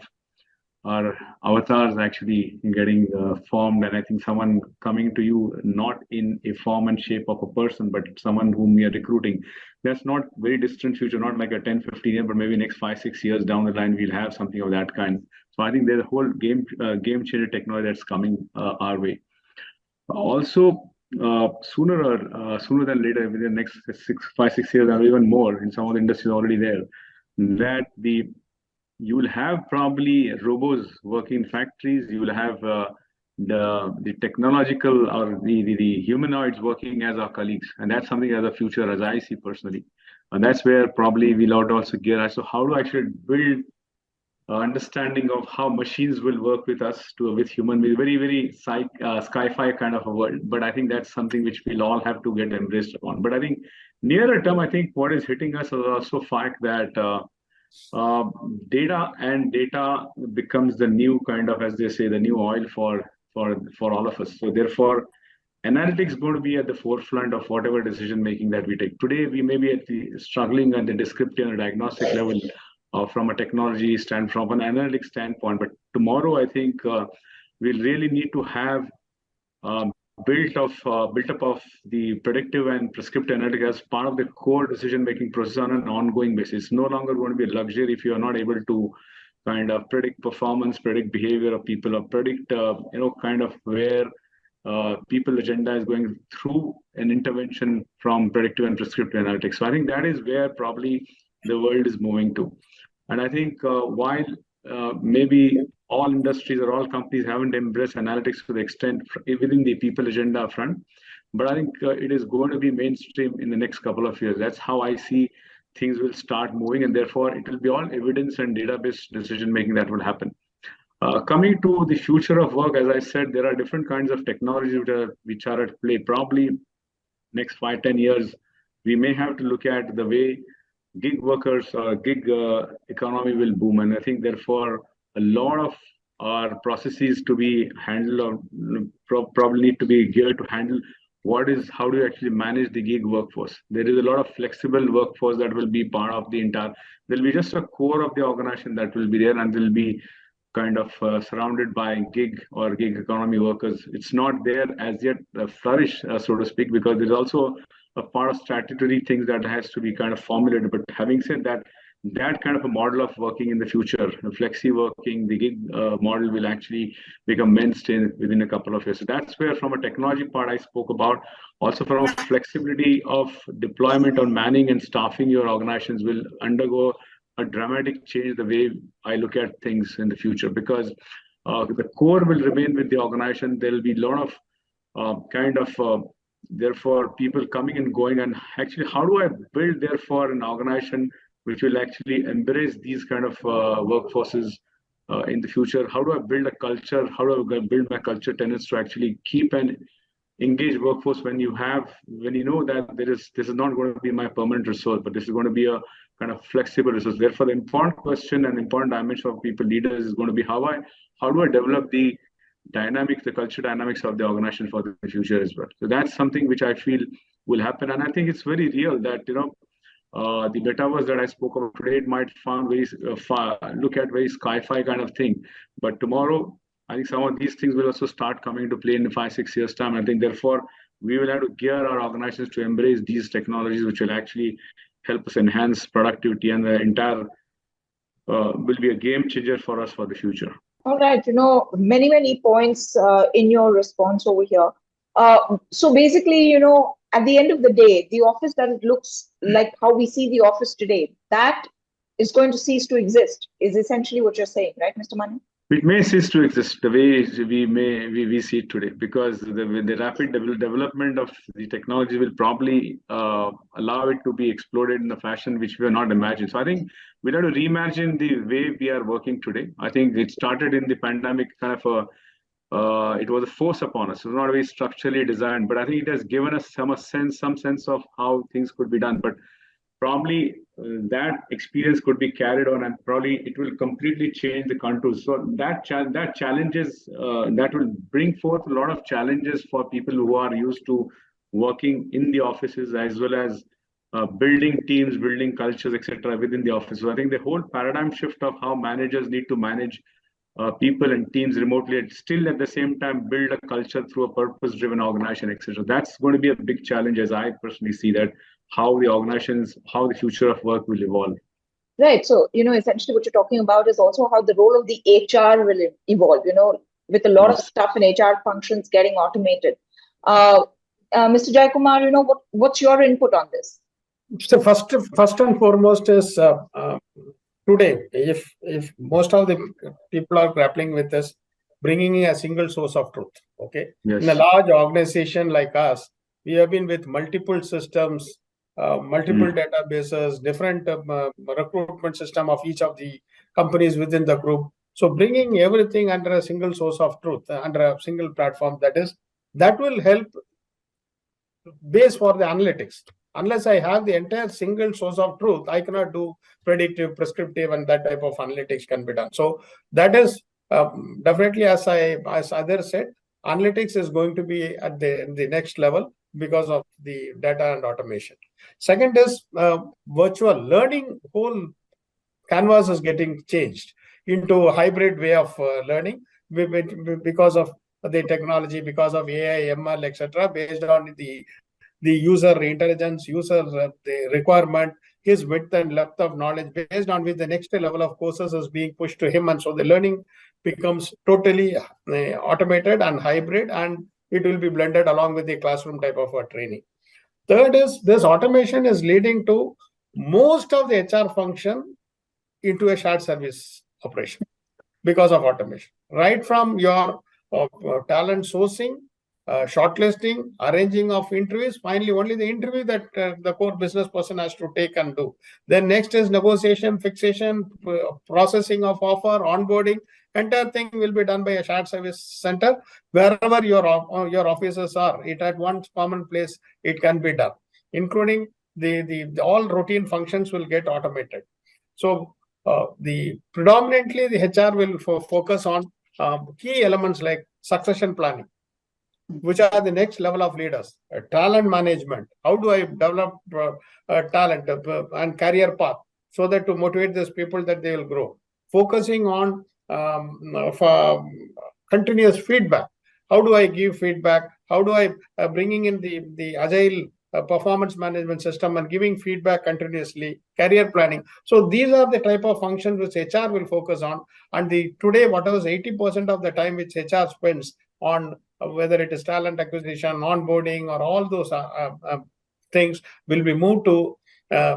our avatars actually getting formed, and I think someone coming to you not in a form and shape of a person, but someone whom we are recruiting. That's not very distant future, not like a 10, 15 year, but maybe next 5, 6 years down the line, we'll have something of that kind. So I think there's a whole game changer technology that's coming our way. Also, sooner than later, within the next 5, 6 years, or even more, in some of the industries already there, that you will have probably robots working in factories. You will have the technological or the humanoids working as our colleagues, and that's something as a future as I see personally. And that's where probably we'll also gear. So how to actually build understanding of how machines will work with us with human beings. Very, very sci-fi kind of a world. But I think that's something which we'll all have to get embraced upon. But I think nearer term, I think what is hitting us is also fact that data becomes the new kind of, as they say, the new oil for all of us. So therefore, analytics is going to be at the forefront of whatever decision making that we take. Today, we may be at the struggling at the descriptive and diagnostic level from a technology stand, from an analytics standpoint. But tomorrow, I think we'll really need to have built up of the predictive and prescriptive analytics as part of the core decision making process on an ongoing basis. It's no longer going to be a luxury if you are not able to kind of predict performance, predict behavior of people, or predict kind of where people agenda is going through an intervention from predictive and prescriptive analytics. So I think that is where probably the world is moving to. And I think while maybe all industries or all companies haven't embraced analytics to the extent within the people agenda front, but I think it is going to be mainstream in the next couple of years. That's how I see things will start moving, and therefore it will be all evidence and database decision making that will happen. Coming to the future of work, as I said, there are different kinds of technologies which are at play. Probably next 5-10 years, we may have to look at the way gig workers or gig economy will boom. And I think therefore a lot of our processes to be handled or probably need to be geared to handle how do you actually manage the gig workforce. There is a lot of flexible workforce that will be part of the entire, there'll be just a core of the organization that will be there, and will be kind of surrounded by gig or gig economy workers. It's not there as yet flourish, so to speak, because there's also a part of statutory things that has to be kind of formulated. But having said that, that kind of a model of working in the future, flexi working, the gig model will actually become mainstream within a couple of years. So that's where, from a technology part I spoke about, also from a flexibility of deployment on manning and staffing your organizations will undergo a dramatic change the way I look at things in the future, because the core will remain with the organization. There will be a lot of therefore people coming and going, and actually how do I build therefore an organization which will actually embrace these kind of workforces in the future? How do I build a culture? How do I build my culture tenets to actually keep an engaged workforce when you know that this is not going to be my permanent resource, but this is going to be a kind of flexible resource. Therefore, the important question and important dimension of people leaders is going to be how do I develop the dynamics, the culture dynamics of the organization for the future as well. So that's something which I feel will happen, and I think it's very real that the metaverse that I spoke of today, it might look at very sci-fi kind of thing, but tomorrow I think some of these things will also start coming into play in 5-6 years time. I think therefore we will have to gear our organizations to embrace these technologies, which will actually help us enhance productivity, and the entire will be a game changer for us for the future. All right, many points in your response over here. So basically, at the end of the day, the office that it looks like how we see the office today, that is going to cease to exist, is essentially what you're saying, right, Mr. Mane? It may cease to exist the way we see it today, because the rapid development of the technology will probably allow it to be exploded in a fashion which we are not imagined. So I think we'll have to reimagine the way we are working today. I think it started in the pandemic, kind of it was a force upon us. It was not very structurally designed, but I think it has given us some sense of how things could be done. But probably that experience could be carried on, and probably it will completely change the contours. So that challenges that will bring forth a lot of challenges for people who are used to working in the offices, as well as building teams, building cultures, etc. within the office. So I think the whole paradigm shift of how managers need to manage people and teams remotely, and still at the same time build a culture through a purpose-driven organization, etc. That's going to be a big challenge, as I personally see that, how the future of work will evolve. Right. So, essentially what you're talking about is also how the role of the HR will evolve, with a lot of stuff in HR functions getting automated. Mr. Jayakumar, what's your input on this? So first and foremost is today, if most of the people are grappling with this, bringing in a single source of truth. Okay. Yes. In a large organization like us, we have been with multiple systems, multiple databases, different recruitment system of each of the companies within the group. So bringing everything under a single source of truth, under a single platform, that will help base for the analytics. Unless I have the entire single source of truth, I cannot do predictive, prescriptive, and that type of analytics can be done. So that is definitely, as Adhir said, analytics is going to be at the next level because of the data and automation. Second is virtual learning. Whole canvas is getting changed into a hybrid way of learning because of the technology, because of AI, ML, etc., based on the user intelligence, user the requirement, his width and depth of knowledge, based on which the next level of courses is being pushed to him, and so the learning becomes totally automated and hybrid, and it will be blended along with the classroom type of training. Third is this automation is leading to most of the HR function into a shared service operation because of automation, right from your talent sourcing, shortlisting, arranging of interviews. Finally, only the interview that the core business person has to take and do. Then next is negotiation, fixation, processing of offer, onboarding. Entire thing will be done by a shared service center. Wherever your offices are, it at one common place, it can be done, including the all routine functions will get automated. So the predominantly the HR will focus on key elements like succession planning, which are the next level of leaders, talent management. How do I develop talent and career path so that to motivate these people that they will grow? Focusing on continuous feedback. How do I give feedback? How do I bringing in the agile performance management system and giving feedback continuously, career planning. So these are the type of functions which HR will focus on. And today, whatever is 80% of the time which HR spends on whether it is talent acquisition, onboarding, or all those things will be moved to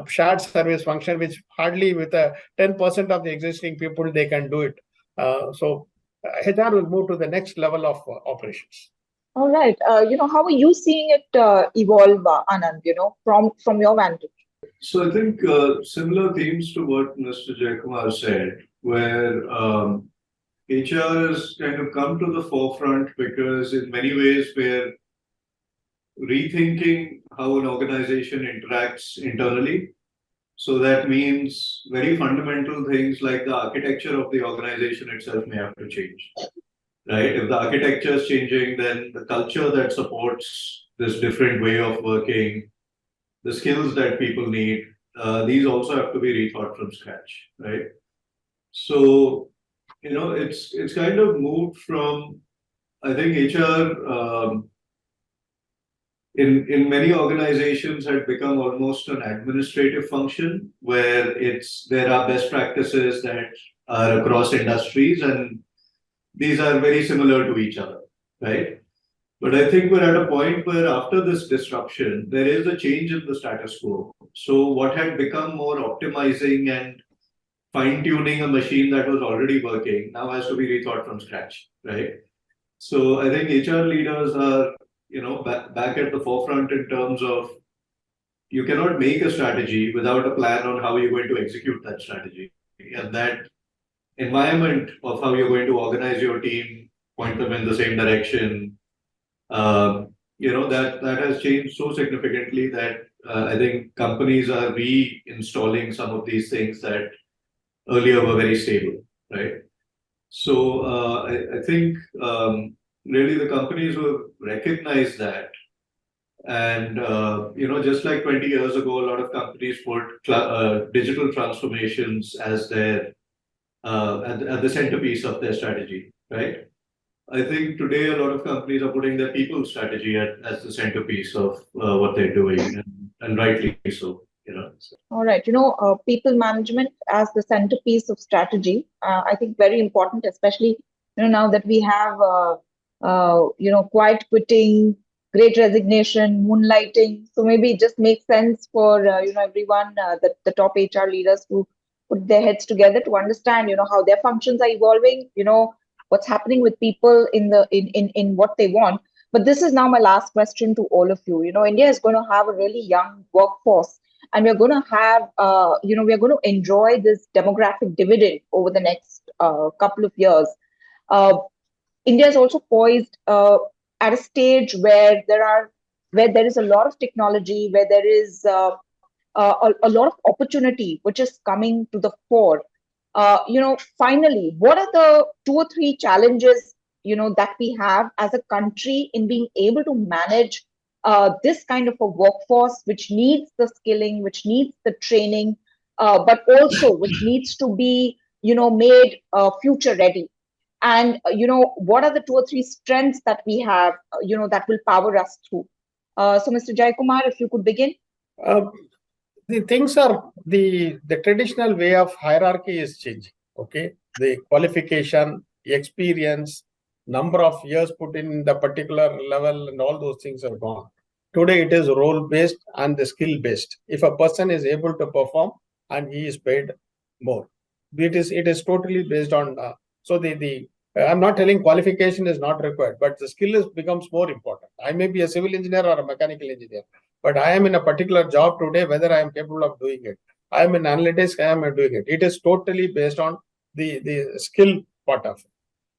shared service function, which hardly with 10% of the existing people, they can do it. So HR will move to the next level of operations. All right. How are you seeing it evolve, Anand, from your vantage? So I think similar themes to what Mr. Jayakumar said, where HR has kind of come to the forefront because in many ways we're rethinking how an organization interacts internally. So that means very fundamental things like the architecture of the organization itself may have to change. Right? If the architecture is changing, then the culture that supports this different way of working, the skills that people need, these also have to be rethought from scratch, right? So, it's kind of moved from, I think HR in many organizations had become almost an administrative function where there are best practices that are across industries and these are very similar to each other, right? But I think we're at a point where after this disruption, there is a change in the status quo. So what had become more optimizing and fine-tuning a machine that was already working now has to be rethought from scratch, right? So I think HR leaders are, back at the forefront in terms of you cannot make a strategy without a plan on how you're going to execute that strategy. And that environment of how you're going to organize your team, point them in the same direction, that has changed so significantly that I think companies are reinstalling some of these things that earlier were very stable, right? So I think really the companies will recognize that. And, just like 20 years ago, a lot of companies put digital transformations as their at the centerpiece of their strategy, right? I think today a lot of companies are putting their people strategy as the centerpiece of what they're doing, and rightly so. All right. People management as the centerpiece of strategy. I think very important, especially now that we have quiet quitting, great resignation, moonlighting. So maybe it just makes sense for everyone, the top HR leaders to put their heads together to understand how their functions are evolving. What's happening with people in what they want. But this is now my last question to all of you. India is going to have a really young workforce. and we're going to have, we're going to enjoy this demographic dividend over the next couple of years. Uh, India is also poised at a stage where there is a lot of technology, where there is a lot of opportunity which is coming to the fore. Finally, what are the two or three challenges that we have as a country in being able to manage this kind of a workforce, which needs the skilling, which needs the training, but also which needs to be made future ready? And what are the two or three strengths that we have that will power us through? So Mr. Jayakumar, if you could begin. Uh, the things are the traditional way of hierarchy is changing. Okay, the qualification, experience, number of years put in the particular level, and all those things are gone. Today it is role based and the skill based. If a person is able to perform and he is paid more, it is totally based on. So the I'm not telling qualification is not required, but the skill becomes more important. I may be a civil engineer or a mechanical engineer, but I am in a particular job today, whether I am capable of doing it. I am in analytics, I am doing it. It is totally based on the skill part of it.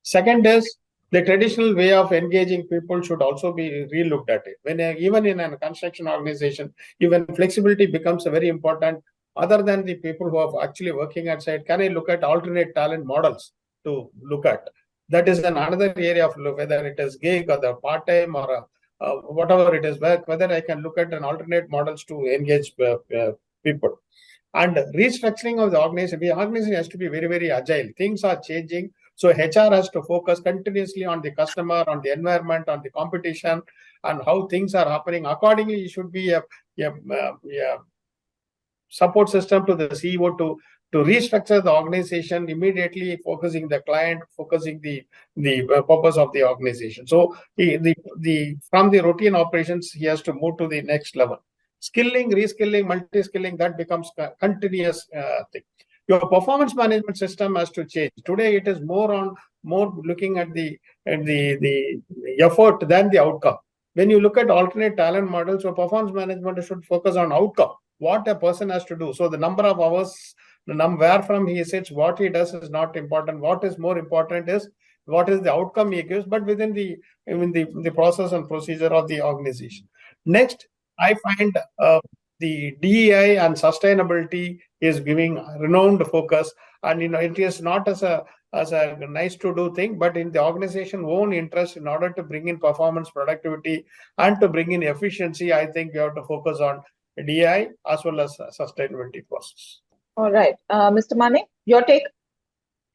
Second is the traditional way of engaging people should also be relooked at it. When even in a construction organization, even flexibility becomes a very important. Other than the people who are actually working at site, can I look at alternate talent models to look at? That is another area of whether it is gig or the part time or whatever it is, whether I can look at an alternate models to engage people. And restructuring of the organization. The organization has to be very, very agile. Things are changing. So HR has to focus continuously on the customer, on the environment, on the competition, and how things are happening. Accordingly, it should be a support system to the CEO to restructure the organization immediately, focusing the client, focusing the purpose of the organization. So from the routine operations, he has to move to the next level. Skilling, reskilling, multi-skilling, that becomes a continuous thing. Your performance management system has to change. Today, it is more looking at the effort than the outcome. When you look at alternate talent models, your performance management should focus on outcome, what a person has to do. So the number of hours, where from he sits, what he does is not important. What is more important is what is the outcome he gives, but within the process and procedure of the organization. Next, I find the DEI and sustainability is giving renowned focus, and it is not as a nice to do thing, but in the organization own interest in order to bring in performance, productivity, and to bring in efficiency. I think you have to focus on DI as well as sustainability process. All right, Mr. Mane, your take.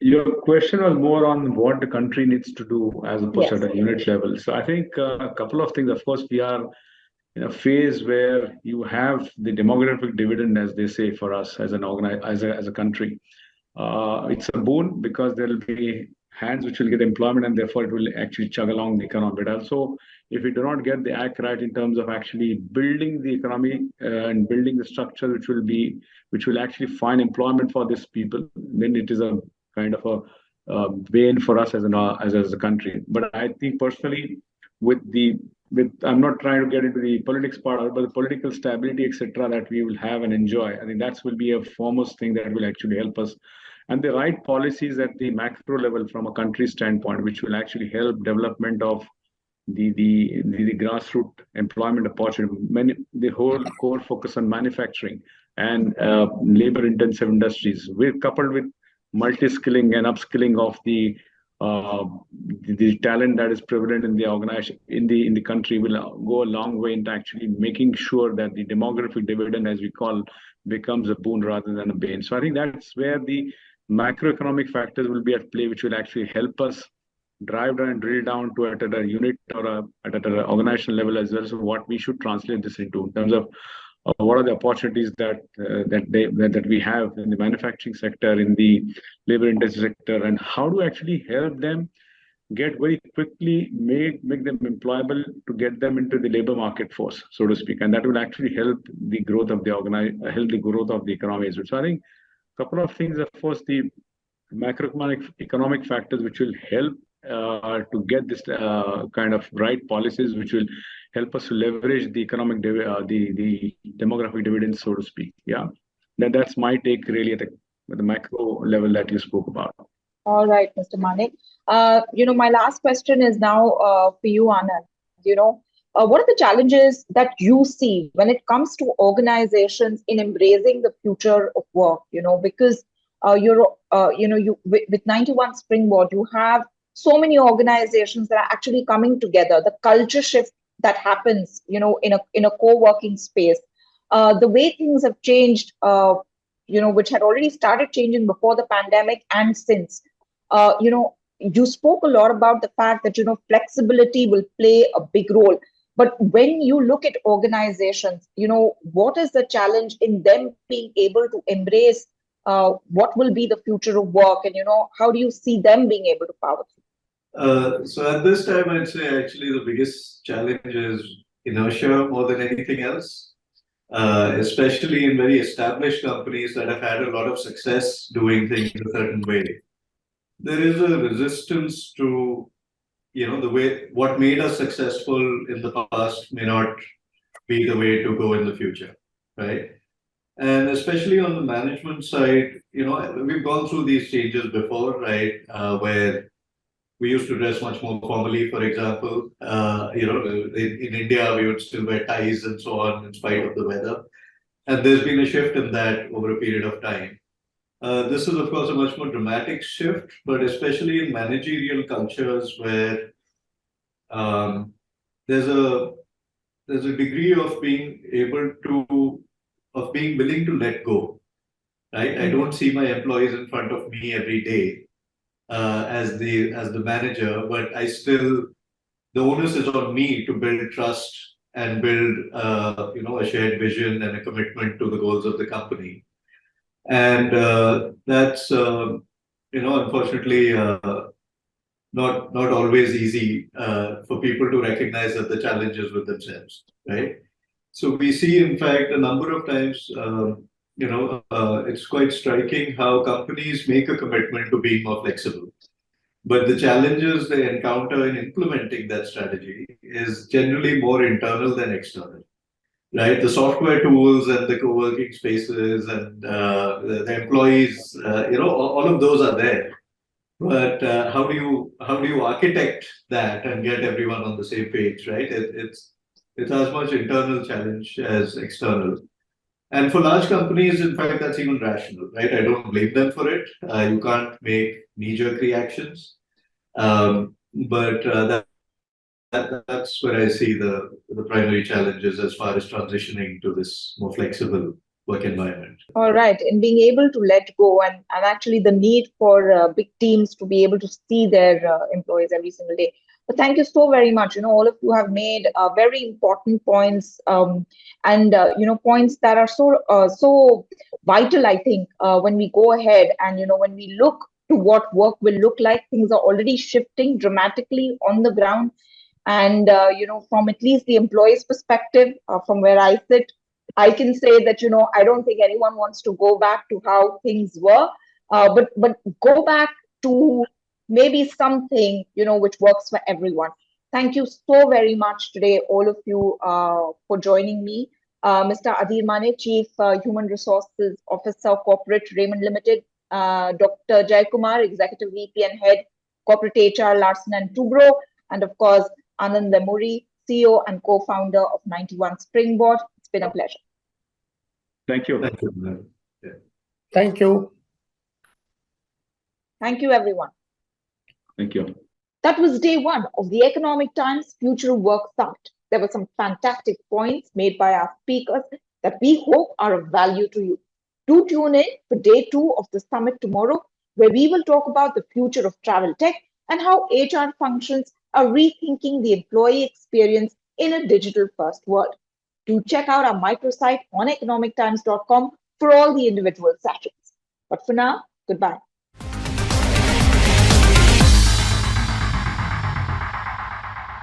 Your question was more on what the country needs to do as opposed Yes. to at a unit level. So I think a couple of things. Of course, we are in a phase where you have the demographic dividend, as they say, for us as as a country. It's a boon because there will be hands which will get employment, and therefore it will actually chug along the economy. But also, if we do not get the act right in terms of actually building the economy and building the structure which will actually find employment for these people, then it is a kind of a bane for us as a country. But I think personally, with I'm not trying to get into the politics part of it, but the political stability, etc., that we will have and enjoy, I think that will be a foremost thing that will actually help us. And the right policies at the macro level from a country standpoint, which will actually help development of the grassroots employment opportunity, the whole core focus on manufacturing and labor-intensive industries, coupled with multi-skilling and upskilling of the talent that is prevalent in the organization in the country will go a long way into actually making sure that the demographic dividend, as we call, becomes a boon rather than a bane. So I think that's where the macroeconomic factors will be at play, which will actually help us drive down and drill down to at a unit or at an organizational level as well. So what we should translate this into in terms of what are the opportunities that we have in the manufacturing sector, in the labor-intensive sector, and how to actually help them get very quickly make them employable to get them into the labor market force, so to speak, and that will actually help the growth of the growth of the economy as well. So I think a couple of things, of course, the macroeconomic economic factors which will help to get this kind of right policies, which will help us to leverage the the demographic dividends, so to speak. Yeah, that's my take really at the macro level that you spoke about. All right, Mr. Mane. My last question is now for you, Anand. What are the challenges that you see when it comes to organizations in embracing the future of work? Because with 91 Springboard, you have so many organizations that are actually coming together. The culture shift that happens, in a co-working space, the way things have changed, which had already started changing before the pandemic and since. You spoke a lot about the fact that, flexibility will play a big role. But when you look at organizations, what is the challenge in them being able to embrace what will be the future of work? And, how do you see them being able to power through? So at this time, I'd say actually the biggest challenge is inertia more than anything else, especially in very established companies that have had a lot of success doing things a certain way. There is a resistance to, the way what made us successful in the past may not be the way to go in the future, right? And especially on the management side, we've gone through these changes before, right? Where we used to dress much more formally, for example. In India, we would still wear ties and so on in spite of the weather. And there's been a shift in that over a period of time. This is, of course, a much more dramatic shift, but especially in managerial cultures where there's a degree of being willing to let go, right? I don't see my employees in front of me every day as the manager, but the onus is on me to build trust and build a shared vision and a commitment to the goals of the company. And that's unfortunately not always easy for people to recognize that the challenges with themselves, right? So we see, in fact, a number of times, it's quite striking how companies make a commitment to being more flexible. But the challenges they encounter in implementing that strategy is generally more internal than external. Right, the software tools and the co-working spaces and the employees, all of those are there. But how do you architect that and get everyone on the same page, right? It's as much internal challenge as external. And for large companies, in fact, that's even rational, right? I don't blame them for it. You can't make knee-jerk reactions, but that's where I see the primary challenges as far as transitioning to this more flexible work environment. All right. And being able to let go and actually the need for big teams to be able to see their employees every single day. But thank you so very much. All of you have made very important points and points that are so vital, I think, when we go ahead and, when we look to what work will look like, things are already shifting dramatically on the ground. And, from at least the employee's perspective, from where I sit, I can say that, I don't think anyone wants to go back to how things were, but go back to maybe something, which works for everyone. Thank you so very much today, all of you, for joining me. Mr. Adhir Mane, Chief Human Resources Officer, Corporate, Raymond Ltd, Dr. Jayakumar, Executive VP and Head, Corporate HR, Larsen Toubro, and of course, Anand Vemuri, CEO and co-founder of 91 Springboard. It's been a pleasure. Thank you. Thank you. Thank you. Thank you, everyone. Thank you. That was day one of the Economic Times Future of Work Summit. There were some fantastic points made by our speakers that we hope are of value to you. Do tune in for day two of the summit tomorrow, where we will talk about the future of travel tech and how HR functions are rethinking the employee experience in a digital-first world. Do check out our microsite on economictimes.com for all the individual sessions. But for now, goodbye.